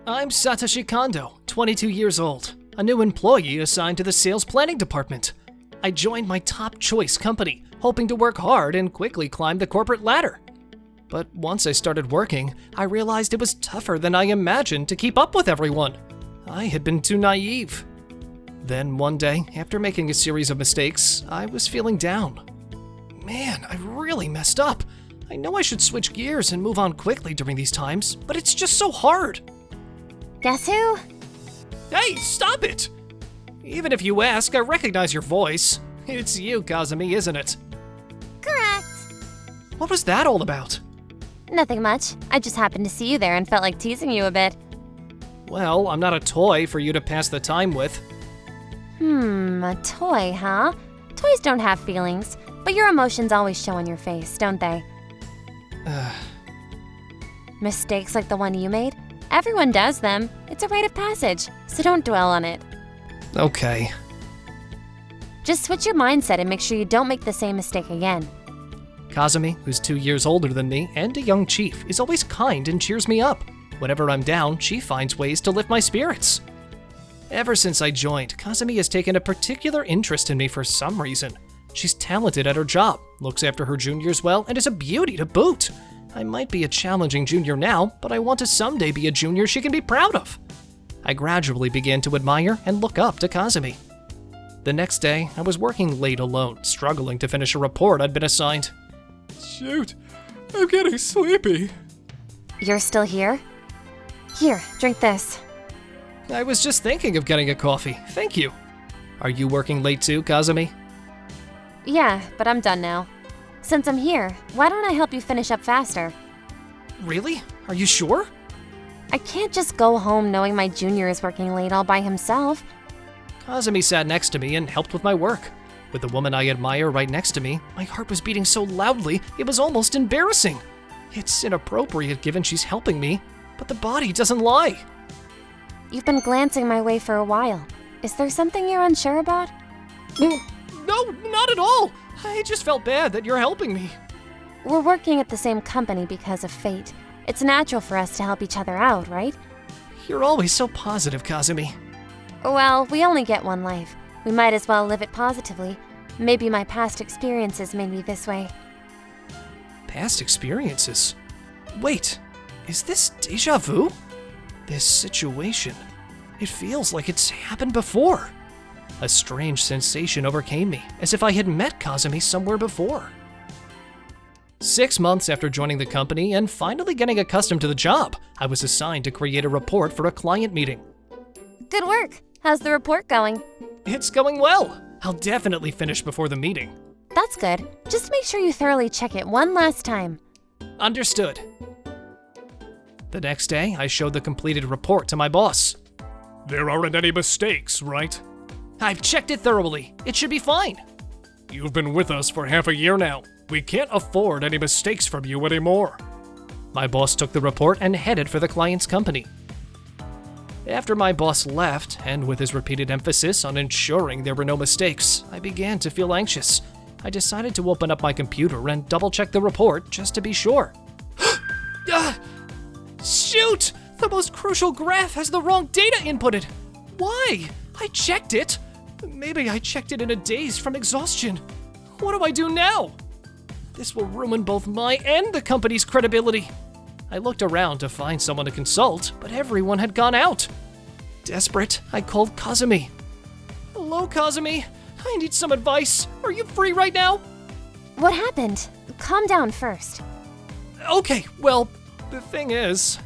I'm Satoshi Kondo, 22 years old, a new employee assigned to the sales planning department. I joined my top choice company, hoping to work hard and quickly climb the corporate ladder. But once I started working, I realized it was tougher than I imagined to keep up with everyone. I had been too naive. Then one day, after making a series of mistakes, I was feeling down. Man, I really messed up. I know I should switch gears and move on quickly during these times, but it's just so hard. Guess who? Hey, stop it! Even if you ask, I recognize your voice. It's you, Kazumi, isn't it? Correct. What was that all about? Nothing much. I just happened to see you there and felt like teasing you a bit. Well, I'm not a toy for you to pass the time with. A toy, huh? Toys don't have feelings, but your emotions always show on your face, don't they? Mistakes like the one you made? Everyone does them. It's a rite of passage, so don't dwell on it. Okay. Just switch your mindset and make sure you don't make the same mistake again. Kazumi, who's 2 years older than me and a young chief, is always kind and cheers me up. Whenever I'm down, she finds ways to lift my spirits. Ever since I joined, Kazumi has taken a particular interest in me for some reason. She's talented at her job, looks after her juniors well, and is a beauty to boot. I might be a challenging junior now, but I want to someday be a junior she can be proud of. I gradually began to admire and look up to Kazumi. The next day, I was working late alone, struggling to finish a report I'd been assigned. Shoot, I'm getting sleepy. You're still here? Here, drink this. I was just thinking of getting a coffee, thank you. Are you working late too, Kazumi? Yeah, but I'm done now. Since I'm here, why don't I help you finish up faster? Really? Are you sure? I can't just go home knowing my junior is working late all by himself. Kazumi sat next to me and helped with my work. With the woman I admire right next to me, my heart was beating so loudly it was almost embarrassing. It's inappropriate given she's helping me, but the body doesn't lie. You've been glancing my way for a while. Is there something you're unsure about? No, not at all. I just felt bad that you're helping me. We're working at the same company because of fate. It's natural for us to help each other out, right? You're always so positive, Kazumi. Well, we only get one life. We might as well live it positively. Maybe my past experiences made me this way. Past experiences? Wait, is this déjà vu? This situation, it feels like it's happened before. A strange sensation overcame me, as if I had met Kazumi somewhere before. 6 months after joining the company and finally getting accustomed to the job, I was assigned to create a report for a client meeting. Good work. How's the report going? It's going well. I'll definitely finish before the meeting. That's good. Just make sure you thoroughly check it one last time. Understood. The next day, I showed the completed report to my boss. There aren't any mistakes, right? I've checked it thoroughly. It should be fine. You've been with us for half a year now. We can't afford any mistakes from you anymore. My boss took the report and headed for the client's company. After my boss left, and with his repeated emphasis on ensuring there were no mistakes, I began to feel anxious. I decided to open up my computer and double-check the report just to be sure. Shoot! The most crucial graph has the wrong data inputted. Why? I checked it. Maybe I checked it in a daze from exhaustion. What do I do now? This will ruin both my and the company's credibility. I looked around to find someone to consult, but everyone had gone out. Desperate, I called Kazumi. Hello, Kazumi. I need some advice. Are you free right now? What happened? Calm down first. Okay, well, the thing is...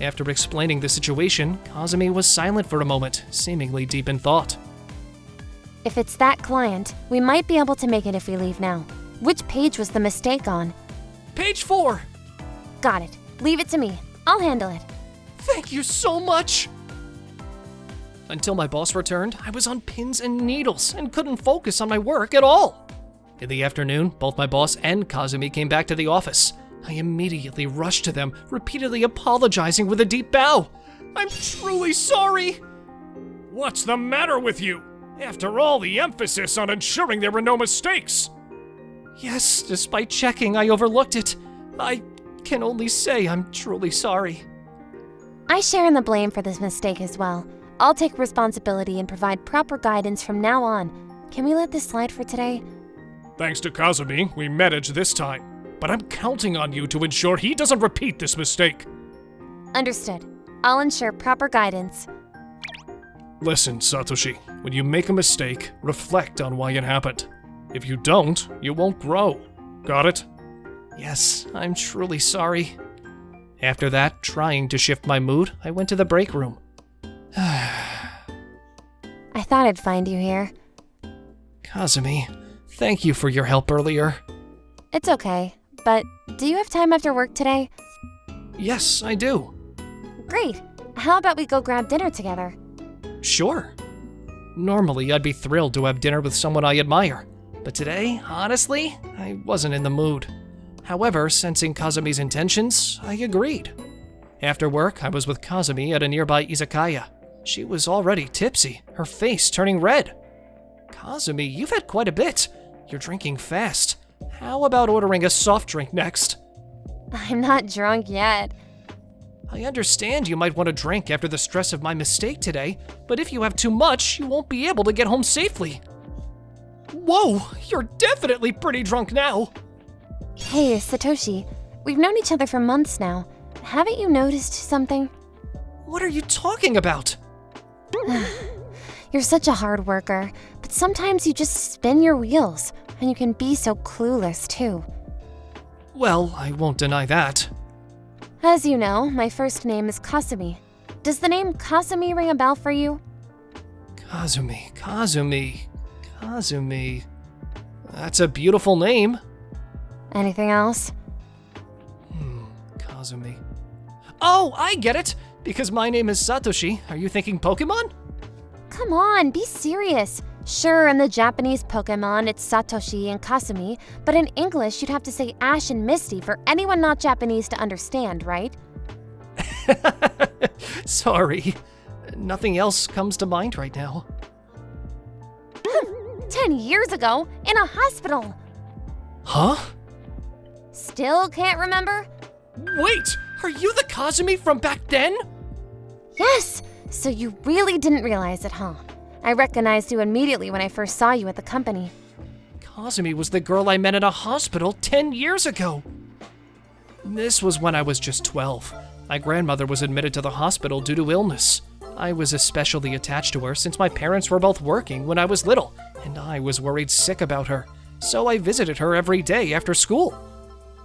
After explaining the situation, Kazumi was silent for a moment, seemingly deep in thought. If it's that client, we might be able to make it if we leave now. Which page was the mistake on? Page 4. Got it. Leave it to me. I'll handle it. Thank you so much! Until my boss returned, I was on pins and needles and couldn't focus on my work at all. In the afternoon, both my boss and Kazumi came back to the office. I immediately rushed to them, repeatedly apologizing with a deep bow. I'm truly sorry! What's the matter with you? After all the emphasis on ensuring there were no mistakes. Yes, despite checking, I overlooked it. I can only say I'm truly sorry. I share in the blame for this mistake as well. I'll take responsibility and provide proper guidance from now on. Can we let this slide for today? Thanks to Kazumi, we managed this time. But I'm counting on you to ensure he doesn't repeat this mistake. Understood. I'll ensure proper guidance. Listen, Satoshi, when you make a mistake, reflect on why it happened. If you don't, you won't grow. Got it? Yes, I'm truly sorry. After that, trying to shift my mood, I went to the break room. I thought I'd find you here. Kazumi, thank you for your help earlier. It's okay, but do you have time after work today? Yes, I do. Great. How about we go grab dinner together? Sure. Normally, I'd be thrilled to have dinner with someone I admire, but today, honestly, I wasn't in the mood. However, sensing Kazumi's intentions, I agreed. After work, I was with Kazumi at a nearby izakaya. She was already tipsy, her face turning red. Kazumi, you've had quite a bit. You're drinking fast. How about ordering a soft drink next? I'm not drunk yet. I understand you might want a drink after the stress of my mistake today, but if you have too much, you won't be able to get home safely. Whoa, you're definitely pretty drunk now. Hey, Satoshi, we've known each other for months now. Haven't you noticed something? What are you talking about? You're such a hard worker, but sometimes you just spin your wheels, and you can be so clueless too. Well, I won't deny that. As you know, my first name is Kasumi. Does the name Kasumi ring a bell for you? Kazumi. That's a beautiful name. Anything else? Kazumi. Oh, I get it! Because my name is Satoshi, are you thinking Pokemon? Come on, be serious. Sure, in the Japanese Pokemon, it's Satoshi and Kasumi, but in English, you'd have to say Ash and Misty for anyone not Japanese to understand, right? Sorry. Nothing else comes to mind right now. 10 years ago, in a hospital. Huh? Still can't remember? Wait! Are you the Kazumi from back then? Yes! So you really didn't realize it, huh? I recognized you immediately when I first saw you at the company. Kazumi was the girl I met in a hospital 10 years ago. This was when I was just 12. My grandmother was admitted to the hospital due to illness. I was especially attached to her since my parents were both working when I was little, and I was worried sick about her, so I visited her every day after school.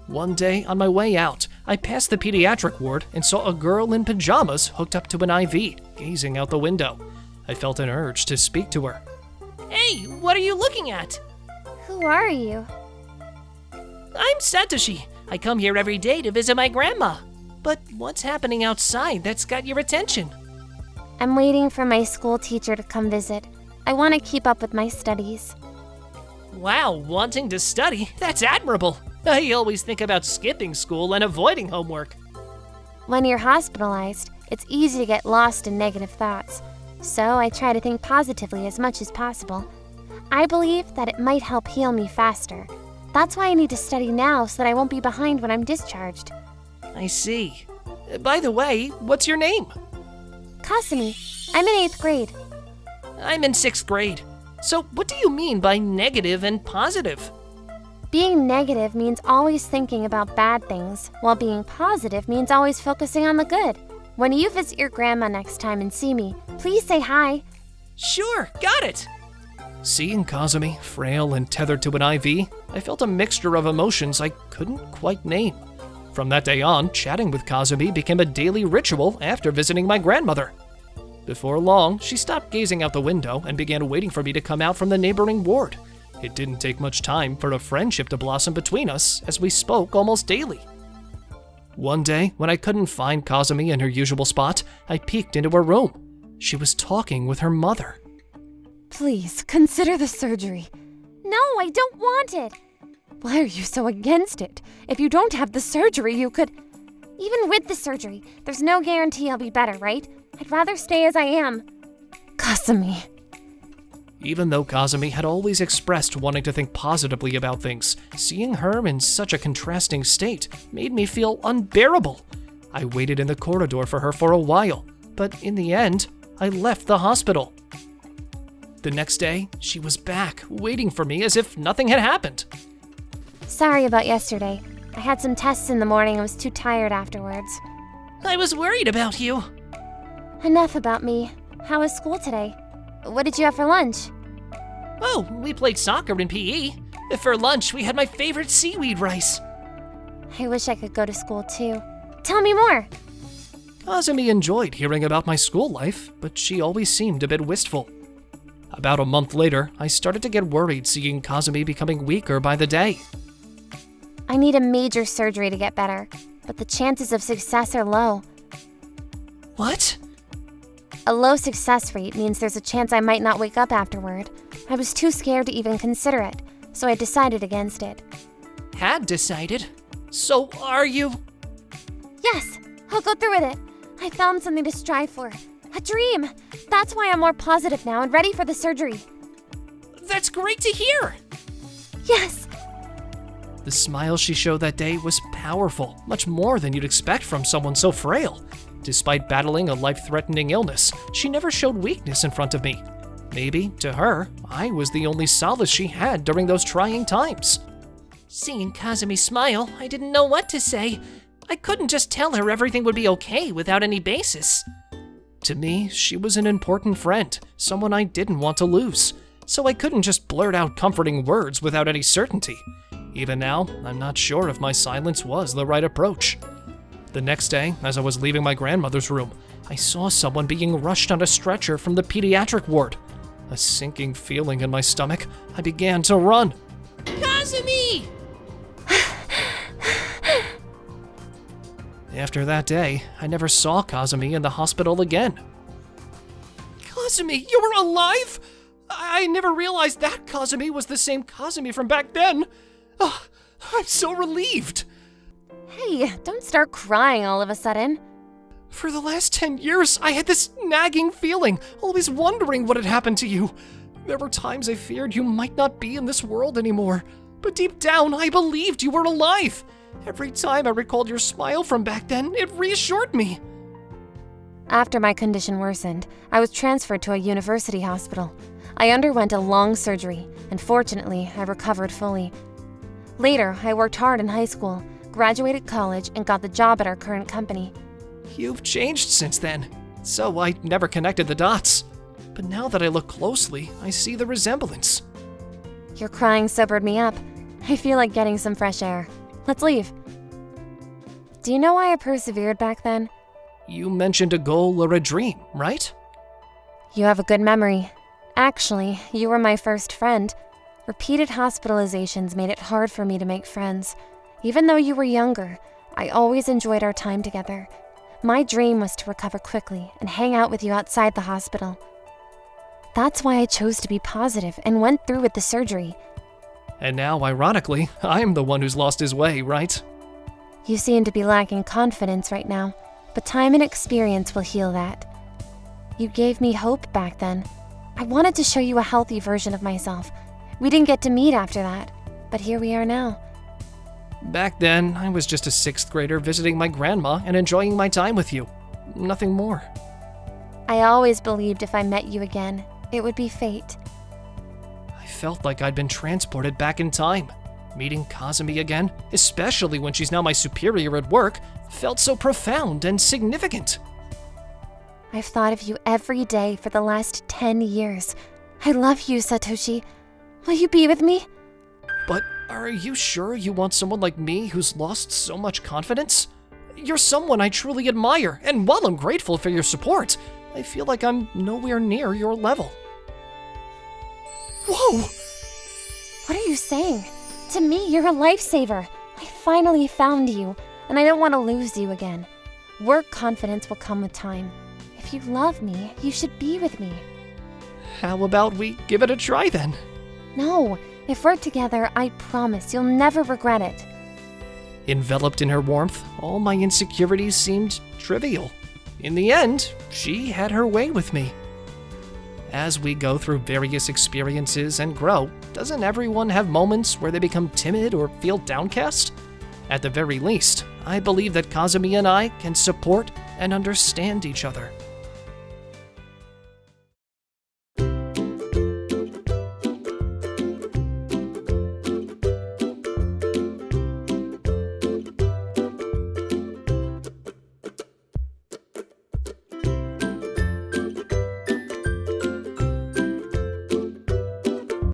One day, on my way out, I passed the pediatric ward and saw a girl in pajamas hooked up to an IV, gazing out the window. I felt an urge to speak to her. Hey, what are you looking at? Who are you? I'm Satoshi. I come here every day to visit my grandma. But what's happening outside that's got your attention? I'm waiting for my school teacher to come visit. I want to keep up with my studies. Wow, wanting to study? That's admirable. I always think about skipping school and avoiding homework. When you're hospitalized, it's easy to get lost in negative thoughts. So I try to think positively as much as possible. I believe that it might help heal me faster. That's why I need to study now so that I won't be behind when I'm discharged. I see. By the way, what's your name? Kasumi. I'm in 8th grade. I'm in 6th grade. So what do you mean by negative and positive? Being negative means always thinking about bad things, while being positive means always focusing on the good. When you visit your grandma next time and see me, please say hi. Sure, got it. Seeing Kazumi, frail and tethered to an IV, I felt a mixture of emotions I couldn't quite name. From that day on, chatting with Kazumi became a daily ritual after visiting my grandmother. Before long, she stopped gazing out the window and began waiting for me to come out from the neighboring ward. It didn't take much time for a friendship to blossom between us, as we spoke almost daily. One day, when I couldn't find Kazumi in her usual spot, I peeked into her room. She was talking with her mother. Please, consider the surgery. No, I don't want it. Why are you so against it? If you don't have the surgery, you could... Even with the surgery, there's no guarantee I'll be better, right? I'd rather stay as I am. Kasumi. Even though Kazumi had always expressed wanting to think positively about things, seeing her in such a contrasting state made me feel unbearable. I waited in the corridor for her for a while, but in the end, I left the hospital. The next day, she was back, waiting for me as if nothing had happened. Sorry about yesterday. I had some tests in the morning and was too tired afterwards. I was worried about you. Enough about me. How was school today? What did you have for lunch? Oh, we played soccer in PE. For lunch, we had my favorite seaweed rice. I wish I could go to school too. Tell me more. Kazumi enjoyed hearing about my school life, but she always seemed a bit wistful. About a month later, I started to get worried seeing Kazumi becoming weaker by the day. I need a major surgery to get better, but the chances of success are low. What? A low success rate means there's a chance I might not wake up afterward. I was too scared to even consider it, so I decided against it. Had decided? So are you? Yes, I'll go through with it. I found something to strive for. A dream. That's why I'm more positive now and ready for the surgery. That's great to hear! Yes. The smile she showed that day was powerful, much more than you'd expect from someone so frail. Despite battling a life-threatening illness, she never showed weakness in front of me. Maybe, to her, I was the only solace she had during those trying times. Seeing Kazumi smile, I didn't know what to say. I couldn't just tell her everything would be okay without any basis. To me, she was an important friend, someone I didn't want to lose, so I couldn't just blurt out comforting words without any certainty. Even now, I'm not sure if my silence was the right approach. The next day, as I was leaving my grandmother's room, I saw someone being rushed on a stretcher from the pediatric ward. A sinking feeling in my stomach, I began to run. Kazumi! After that day, I never saw Kazumi in the hospital again. Kazumi, you were alive? I never realized that Kazumi was the same Kazumi from back then. Oh, I'm so relieved. Hey, don't start crying all of a sudden. For the last 10 years, I had this nagging feeling, always wondering what had happened to you. There were times I feared you might not be in this world anymore, but deep down, I believed you were alive. Every time I recalled your smile from back then, it reassured me. After my condition worsened, I was transferred to a university hospital. I underwent a long surgery, and fortunately, I recovered fully. Later, I worked hard in high school, graduated college, and got the job at our current company. You've changed since then, so I never connected the dots. But now that I look closely, I see the resemblance. Your crying sobered me up. I feel like getting some fresh air. Let's leave. Do you know why I persevered back then? You mentioned a goal or a dream, right? You have a good memory. Actually, you were my first friend. Repeated hospitalizations made it hard for me to make friends. Even though you were younger, I always enjoyed our time together. My dream was to recover quickly and hang out with you outside the hospital. That's why I chose to be positive and went through with the surgery. And now, ironically, I'm the one who's lost his way, right? You seem to be lacking confidence right now, but time and experience will heal that. You gave me hope back then. I wanted to show you a healthy version of myself. We didn't get to meet after that, but here we are now. Back then, I was just a 6th grader visiting my grandma and enjoying my time with you. Nothing more. I always believed if I met you again, it would be fate. I felt like I'd been transported back in time. Meeting Kazumi again, especially when she's now my superior at work, felt so profound and significant. I've thought of you every day for the last 10 years. I love you, Satoshi. Will you be with me? But are you sure you want someone like me who's lost so much confidence? You're someone I truly admire, and while I'm grateful for your support, I feel like I'm nowhere near your level. Whoa! What are you saying? To me, you're a lifesaver. I finally found you, and I don't want to lose you again. Work confidence will come with time. If you love me, you should be with me. How about we give it a try then? No, if we're together, I promise you'll never regret it. Enveloped in her warmth, all my insecurities seemed trivial. In the end, she had her way with me. As we go through various experiences and grow, doesn't everyone have moments where they become timid or feel downcast? At the very least, I believe that Kazumi and I can support and understand each other.